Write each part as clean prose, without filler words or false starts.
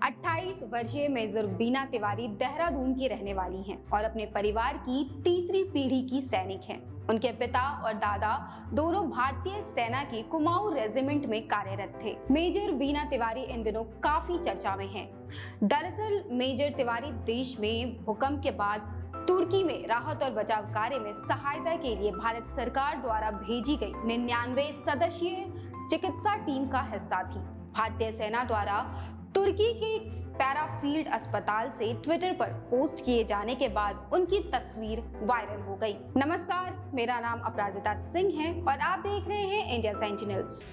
28 वर्षीय मेजर बीना तिवारी देहरादून की रहने वाली हैं और अपने परिवार की तीसरी पीढ़ी की सैनिक हैं। उनके पिता और दादा दोनों भारतीय सेना की कुमाऊं रेजिमेंट में कार्यरत थे। मेजर बीना तिवारी इन दिनों काफी चर्चा में हैं। दरअसल मेजर तिवारी देश में भूकंप के बाद तुर्की में राहत और बचाव कार्य में सहायता के लिए भारत सरकार द्वारा भेजी गई 99 सदस्यीय चिकित्सा टीम का हिस्सा थी। भारतीय सेना द्वारा तुर्की के पैराफील्ड अस्पताल से ट्विटर पर पोस्ट किए जाने के बाद उनकी तस्वीर वायरल हो गई। नमस्कार, मेरा नाम अपराजिता सिंह है और आप देख रहे हैं इंडिया सेंटिनल्स।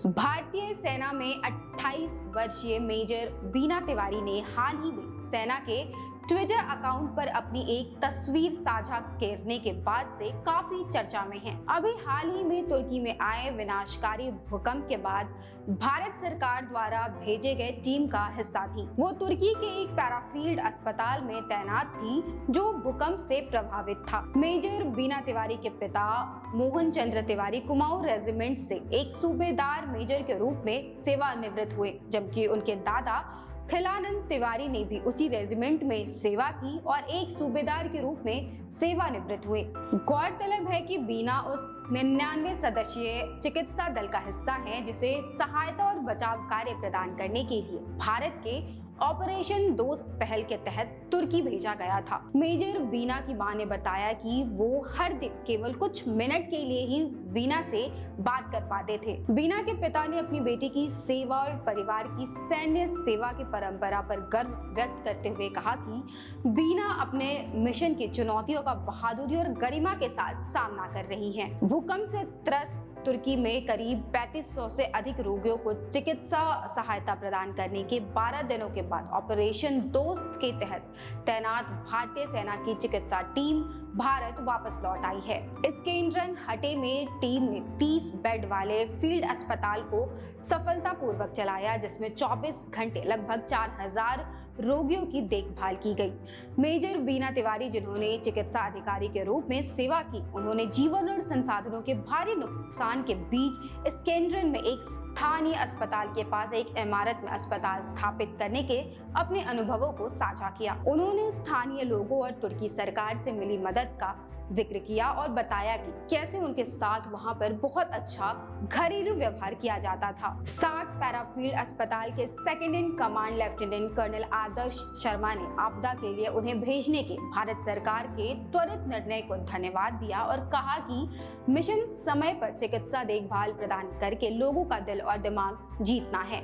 भारतीय सेना में 28 वर्षीय मेजर बीना तिवारी ने हाल ही में सेना के ट्विटर अकाउंट पर अपनी एक तस्वीर साझा करने के बाद से काफी चर्चा में हैं। अभी हाल ही में तुर्की में आए विनाशकारी भूकंप के बाद भारत सरकार द्वारा भेजे गए टीम का हिस्सा थी। वो तुर्की के एक पैराफील्ड अस्पताल में तैनात थी जो भूकंप से प्रभावित था। मेजर बीना तिवारी के पिता मोहन चंद्र तिवारी कुमाऊं रेजिमेंट से एक सूबेदार मेजर के रूप में सेवानिवृत्त हुए, जबकि उनके दादा खिलानंद तिवारी ने भी उसी रेजिमेंट में सेवा की और एक सूबेदार के रूप में सेवानिवृत्त हुए। गौरतलब है कि बीना उस 99 सदस्यीय चिकित्सा दल का हिस्सा है जिसे सहायता और बचाव कार्य प्रदान करने के लिए भारत के ऑपरेशन दोस्त पहल के तहत तुर्की भेजा गया था। मेजर बीना की मां ने बताया कि वो हर दिन केवल कुछ मिनट के लिए ही बीना से बात कर पाते थे। बीना के पिता ने अपनी बेटी की सेवा और परिवार की सैन्य सेवा की परंपरा पर गर्व व्यक्त करते हुए कहा कि बीना अपने मिशन की चुनौतियों का बहादुरी और गरिमा के साथ सामना कर रही हैं। भूकंप से त्रस्त तुर्की में करीब 3500 से अधिक रोगियों को चिकित्सा सहायता प्रदान करने के 12 दिनों के बाद ऑपरेशन दोस्त के तहत तैनात भारतीय सेना की चिकित्सा टीम भारत वापस लौट आई है। इस केंद्रन हटे में टीम ने 30 बेड वाले फील्ड अस्पताल को सफलतापूर्वक चलाया, जिसमें 24 घंटे लगभग 4000 रोगियों की देखभाल की गई। मेजर बीना तिवारी, जिन्होंने चिकित्सा अधिकारी के रूप में सेवा की, उन्होंने जीवन और संसाधनों के भारी नुकसान के बीच इस केंद्रन में एक स्थानीय अस्पताल के पास एक इमारत में अस्पताल स्थापित करने के अपने अनुभवों को साझा किया। उन्होंने स्थानीय लोगों और तुर्की सरकार से मिली मदद का जिक्र किया और बताया कि कैसे उनके साथ वहां पर बहुत अच्छा घरेलू व्यवहार किया जाता था। 60 पैराफील्ड अस्पताल के second in command lieutenant colonel Adarsh Sharma ने आपदा के लिए उन्हें भेजने के भारत सरकार के त्वरित निर्णय को धन्यवाद दिया और कहा कि मिशन समय पर चिकित्सा देखभाल प्रदान करके लोगों का दिल और दिमाग जीतना है।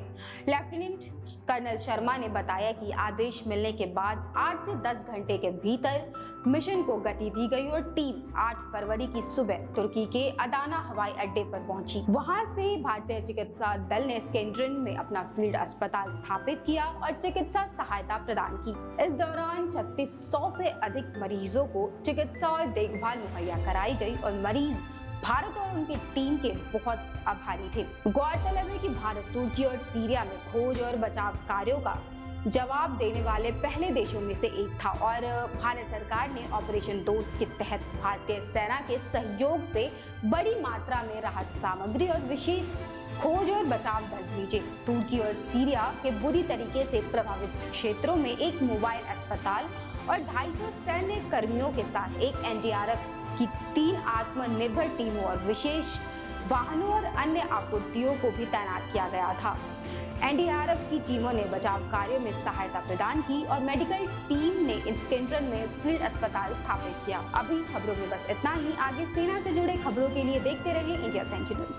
लेफ्टिनेंट कर्नल शर्मा ने बताया कि आदेश मिलने के बाद 8 से 10 घंटे के भीतर मिशन को गति दी गई और टीम 8 फरवरी की सुबह तुर्की के अदाना हवाई अड्डे पर पहुंची। वहां से भारतीय चिकित्सा दल ने स्केंड्रन में अपना फील्ड अस्पताल स्थापित किया और चिकित्सा सहायता प्रदान की। इस दौरान 3600 से अधिक मरीजों को चिकित्सा और देखभाल मुहैया कराई गई और मरीज भारत और उनकी टीम के बहुत आभारी थे। गौरतलब है कि भारत तुर्की और सीरिया में खोज और बचाव कार्यों का जवाब देने वाले पहले देशों में से एक था और भारत सरकार ने ऑपरेशन दोस्त के तहत भारतीय सेना के सहयोग से बड़ी मात्रा में राहत सामग्री और विशेष खोज और बचाव दल भेजे। तुर्की और सीरिया के बुरी तरीके से प्रभावित क्षेत्रों में एक मोबाइल अस्पताल और 250 सैन्य कर्मियों के साथ एक एनडीआरएफ की 3 आत्मनिर्भर टीमों और विशेष वाहनों और अन्य आपूर्तियों को भी तैनात किया गया था। एनडीआरएफ की टीमों ने बचाव कार्यों में सहायता प्रदान की और मेडिकल टीम ने इस केंद्रन में फील्ड अस्पताल स्थापित किया। अभी खबरों में बस इतना ही। आगे सेना से जुड़े खबरों के लिए देखते रहिए इंडिया सेंटिनल्स।